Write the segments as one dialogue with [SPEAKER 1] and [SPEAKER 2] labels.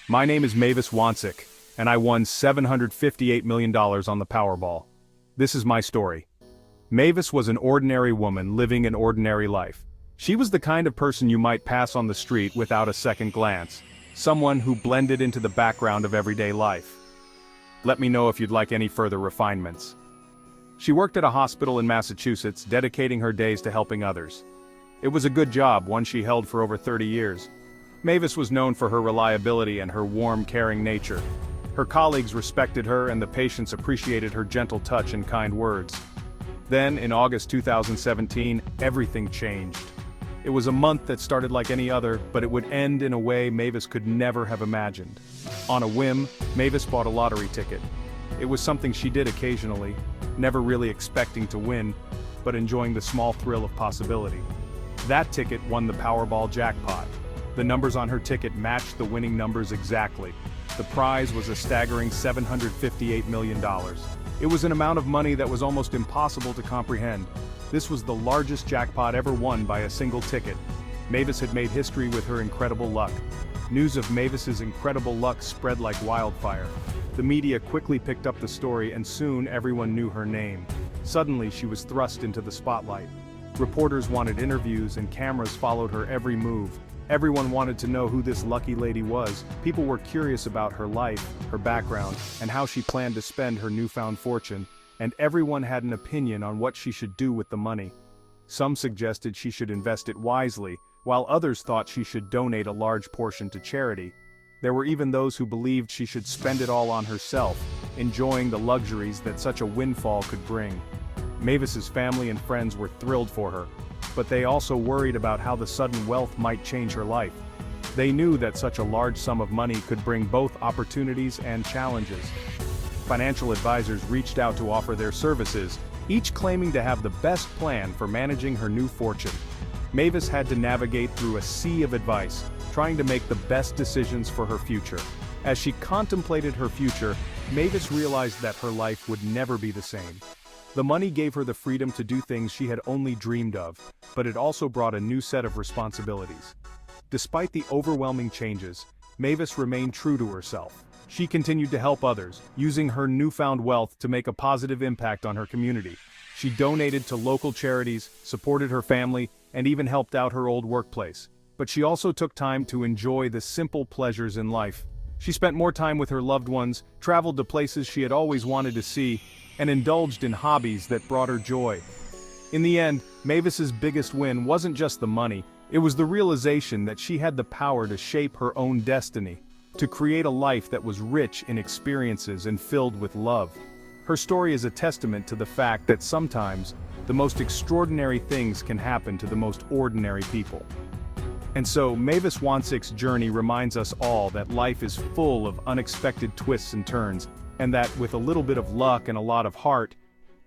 [SPEAKER 1] My name is Mavis Wanczyk, and I won $758 million on the Powerball. This is my story. Mavis was an ordinary woman living an ordinary life. She was the kind of person you might pass on the street without a second glance, someone who blended into the background of everyday life. Let me know if you'd like any further refinements. She worked at a hospital in Massachusetts, dedicating her days to helping others. It was a good job, one she held for over 30 years. Mavis was known for her reliability and her warm, caring nature. Her colleagues respected her and the patients appreciated her gentle touch and kind words. Then, in August 2017, everything changed. It was a month that started like any other, but it would end in a way Mavis could never have imagined. On a whim, Mavis bought a lottery ticket. It was something she did occasionally, never really expecting to win, but enjoying the small thrill of possibility. That ticket won the Powerball jackpot. The numbers on her ticket matched the winning numbers exactly. The prize was a staggering $758 million. It was an amount of money that was almost impossible to comprehend. This was the largest jackpot ever won by a single ticket. Mavis had made history with her incredible luck. News of Mavis's incredible luck spread like wildfire. The media quickly picked up the story and soon everyone knew her name. Suddenly she was thrust into the spotlight. Reporters wanted interviews and cameras followed her every move. Everyone wanted to know who this lucky lady was. People were curious about her life, her background, and how she planned to spend her newfound fortune, and everyone had an opinion on what she should do with the money. Some suggested she should invest it wisely, while others thought she should donate a large portion to charity. There were even those who believed she should spend it all on herself, enjoying the luxuries that such a windfall could bring. Mavis's family and friends were thrilled for her, but they also worried about how the sudden wealth might change her life. They knew that such a large sum of money could bring both opportunities and challenges. Financial advisors reached out to offer their services, each claiming to have the best plan for managing her new fortune. Mavis had to navigate through a sea of advice, trying to make the best decisions for her future. As she contemplated her future, Mavis realized that her life would never be the same. The money gave her the freedom to do things she had only dreamed of, but it also brought a new set of responsibilities. Despite the overwhelming changes, Mavis remained true to herself. She continued to help others, using her newfound wealth to make a positive impact on her community. She donated to local charities, supported her family, and even helped out her old workplace. But she also took time to enjoy the simple pleasures in life. She spent more time with her loved ones, traveled to places she had always wanted to see, and indulged in hobbies that brought her joy. In the end, Mavis's biggest win wasn't just the money, it was the realization that she had the power to shape her own destiny, to create a life that was rich in experiences and filled with love. Her story is a testament to the fact that sometimes, the most extraordinary things can happen to the most ordinary people. And so, Mavis Wanczyk's journey reminds us all that life is full of unexpected twists and turns, and that with a little bit of luck and a lot of heart,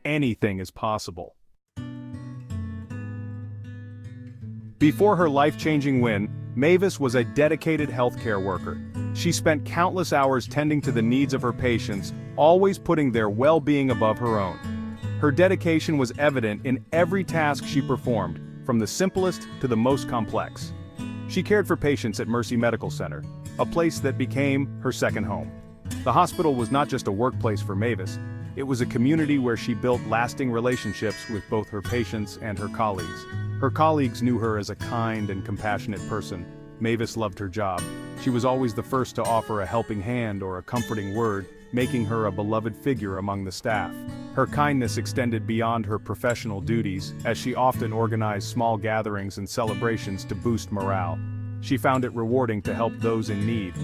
[SPEAKER 1] anything is possible. Before her life-changing win, Mavis was a dedicated healthcare worker. She spent countless hours tending to the needs of her patients, always putting their well-being above her own. Her dedication was evident in every task she performed, from the simplest to the most complex. She cared for patients at Mercy Medical Center, a place that became her second home. The hospital was not just a workplace for Mavis, it was a community where she built lasting relationships with both her patients and her colleagues. Her colleagues knew her as a kind and compassionate person. Mavis loved her job. She was always the first to offer a helping hand or a comforting word, making her a beloved figure among the staff. Her kindness extended beyond her professional duties, as she often organized small gatherings and celebrations to boost morale. She found it rewarding to help those in need.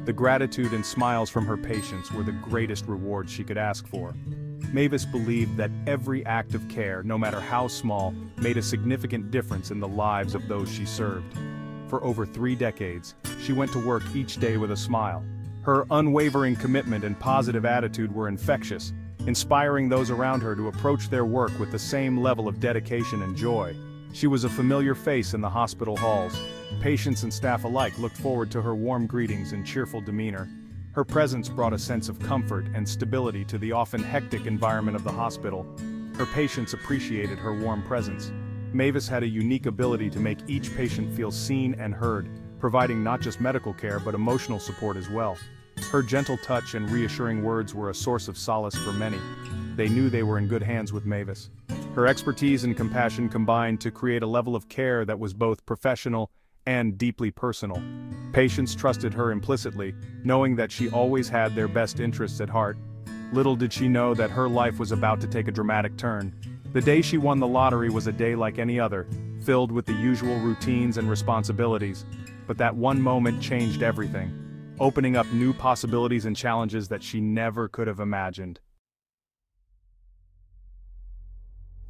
[SPEAKER 1] The gratitude and smiles from her patients were the greatest rewards she could ask for. Mavis believed that every act of care, no matter how small, made a significant difference in the lives of those she served. For over 3 decades, she went to work each day with a smile. Her unwavering commitment and positive attitude were infectious, inspiring those around her to approach their work with the same level of dedication and joy. She was a familiar face in the hospital halls. Patients and staff alike looked forward to her warm greetings and cheerful demeanor. Her presence brought a sense of comfort and stability to the often hectic environment of the hospital. Her patients appreciated her warm presence. Mavis had a unique ability to make each patient feel seen and heard, providing not just medical care but emotional support as well. Her gentle touch and reassuring words were a source of solace for many. They knew they were in good hands with Mavis. Her expertise and compassion combined to create a level of care that was both professional and deeply personal. Patients trusted her implicitly, knowing that she always had their best interests at heart. Little did she know that her life was about to take a dramatic turn. The day she won the lottery was a day like any other, filled with the usual routines and responsibilities. But that one moment changed everything, opening up new possibilities and challenges that she never could have imagined.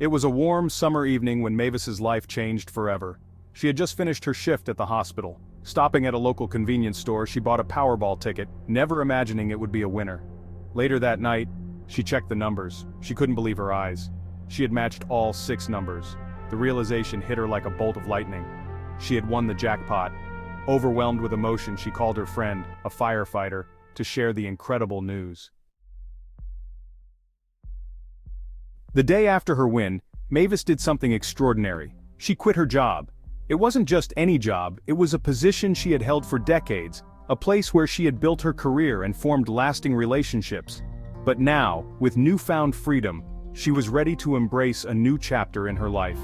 [SPEAKER 1] It was a warm summer evening when Mavis's life changed forever. She had just finished her shift at the hospital. Stopping at a local convenience store, she bought a Powerball ticket, never imagining it would be a winner. Later that night, she checked the numbers. She couldn't believe her eyes. She had matched all 6 numbers. The realization hit her like a bolt of lightning. She had won the jackpot. Overwhelmed with emotion, she called her friend, a firefighter, to share the incredible news. The day after her win, Mavis did something extraordinary. She quit her job. It wasn't just any job, it was a position she had held for decades, a place where she had built her career and formed lasting relationships. But now, with newfound freedom, she was ready to embrace a new chapter in her life.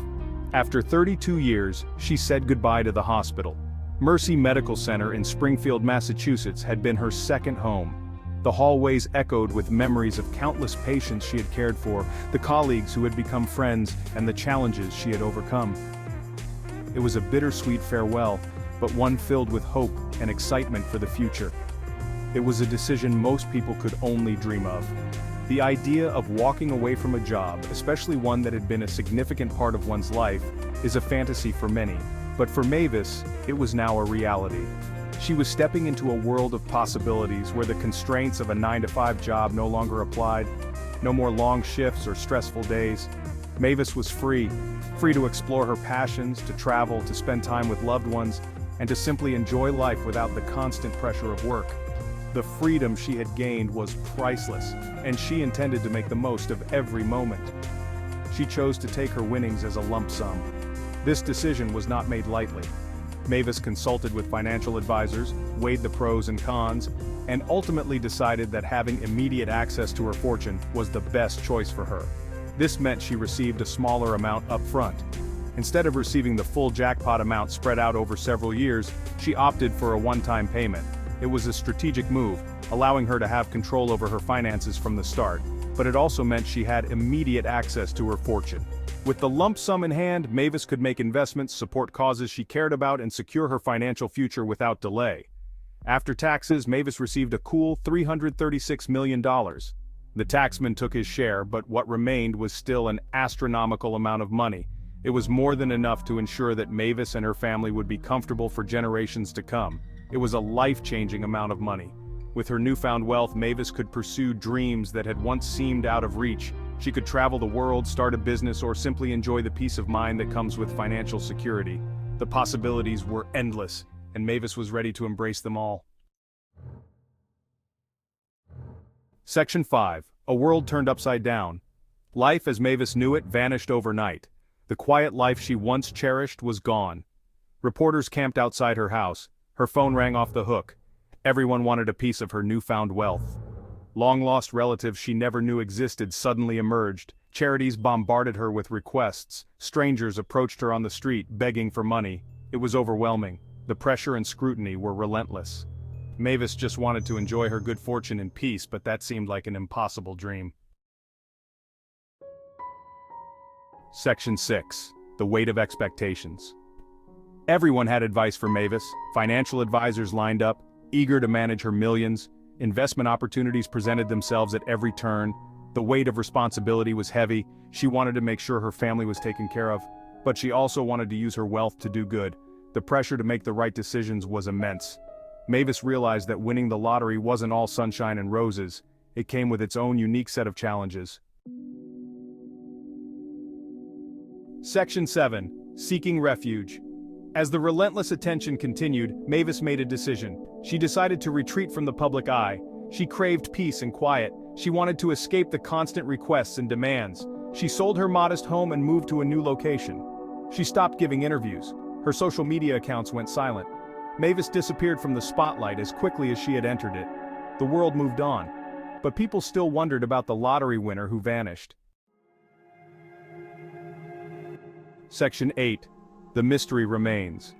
[SPEAKER 1] After 32 years, she said goodbye to the hospital. Mercy Medical Center in Springfield, Massachusetts had been her second home. The hallways echoed with memories of countless patients she had cared for, the colleagues who had become friends, and the challenges she had overcome. It was a bittersweet farewell, but one filled with hope and excitement for the future. It was a decision most people could only dream of. The idea of walking away from a job, especially one that had been a significant part of one's life, is a fantasy for many, but for Mavis, it was now a reality. She was stepping into a world of possibilities where the constraints of a 9-to-5 job no longer applied. No more long shifts or stressful days. Mavis was free to explore her passions, to travel, to spend time with loved ones, and to simply enjoy life without the constant pressure of work. The freedom she had gained was priceless, and she intended to make the most of every moment. She chose to take her winnings as a lump sum. This decision was not made lightly. Mavis consulted with financial advisors, weighed the pros and cons, and ultimately decided that having immediate access to her fortune was the best choice for her. This meant she received a smaller amount up front. Instead of receiving the full jackpot amount spread out over several years, she opted for a one-time payment. It was a strategic move, allowing her to have control over her finances from the start, but it also meant she had immediate access to her fortune. With the lump sum in hand, Mavis could make investments, support causes she cared about, and secure her financial future without delay. After taxes, Mavis received a cool $336 million. The taxman took his share, but what remained was still an astronomical amount of money. It was more than enough to ensure that Mavis and her family would be comfortable for generations to come. It was a life-changing amount of money. With her newfound wealth, Mavis could pursue dreams that had once seemed out of reach. She could travel the world, start a business, or simply enjoy the peace of mind that comes with financial security. The possibilities were endless, and Mavis was ready to embrace them all. Section 5. A world turned upside down. Life as Mavis knew it vanished overnight. The quiet life she once cherished was gone. Reporters camped outside her house. Her phone rang off the hook. Everyone wanted a piece of her newfound wealth. Long-lost relatives she never knew existed suddenly emerged. Charities bombarded her with requests. Strangers approached her on the street, begging for money. It was overwhelming. The pressure and scrutiny were relentless. Mavis just wanted to enjoy her good fortune in peace, but that seemed like an impossible dream. Section 6. The weight of expectations. Everyone had advice for Mavis. Financial advisors lined up, eager to manage her millions. Investment opportunities presented themselves at every turn. The weight of responsibility was heavy. She wanted to make sure her family was taken care of, but she also wanted to use her wealth to do good. The pressure to make the right decisions was immense. Mavis realized that winning the lottery wasn't all sunshine and roses. It came with its own unique set of challenges. Section 7. Seeking refuge. As the relentless attention continued, Mavis made a decision. She decided to retreat from the public eye. She craved peace and quiet. She wanted to escape the constant requests and demands. She sold her modest home and moved to a new location. She stopped giving interviews. Her social media accounts went silent. Mavis disappeared from the spotlight as quickly as she had entered it. The world moved on. But people still wondered about the lottery winner who vanished. Section 8. The mystery remains.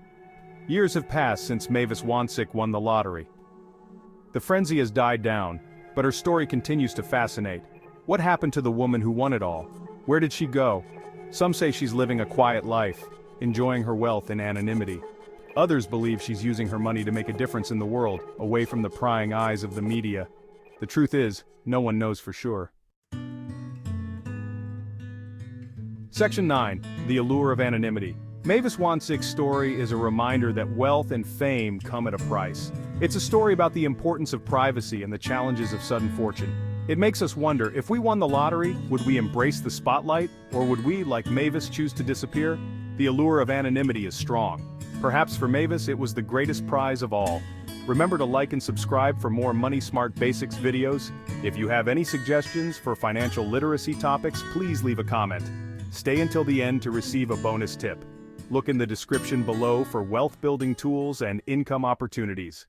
[SPEAKER 1] Years have passed since Mavis Wanczyk won the lottery. The frenzy has died down, but her story continues to fascinate. What happened to the woman who won it all? Where did she go? Some say she's living a quiet life, enjoying her wealth in anonymity. Others believe she's using her money to make a difference in the world, away from the prying eyes of the media. The truth is, no one knows for sure. Section 9. The allure of anonymity. Mavis Wanczyk's story is a reminder that wealth and fame come at a price. It's a story about the importance of privacy and the challenges of sudden fortune. It makes us wonder, if we won the lottery, would we embrace the spotlight, or would we, like Mavis, choose to disappear? The allure of anonymity is strong. Perhaps for Mavis it was the greatest prize of all. Remember to like and subscribe for more Money Smart Basics videos. If you have any suggestions for financial literacy topics, please leave a comment. Stay until the end to receive a bonus tip. Look in the description below for wealth-building tools and income opportunities.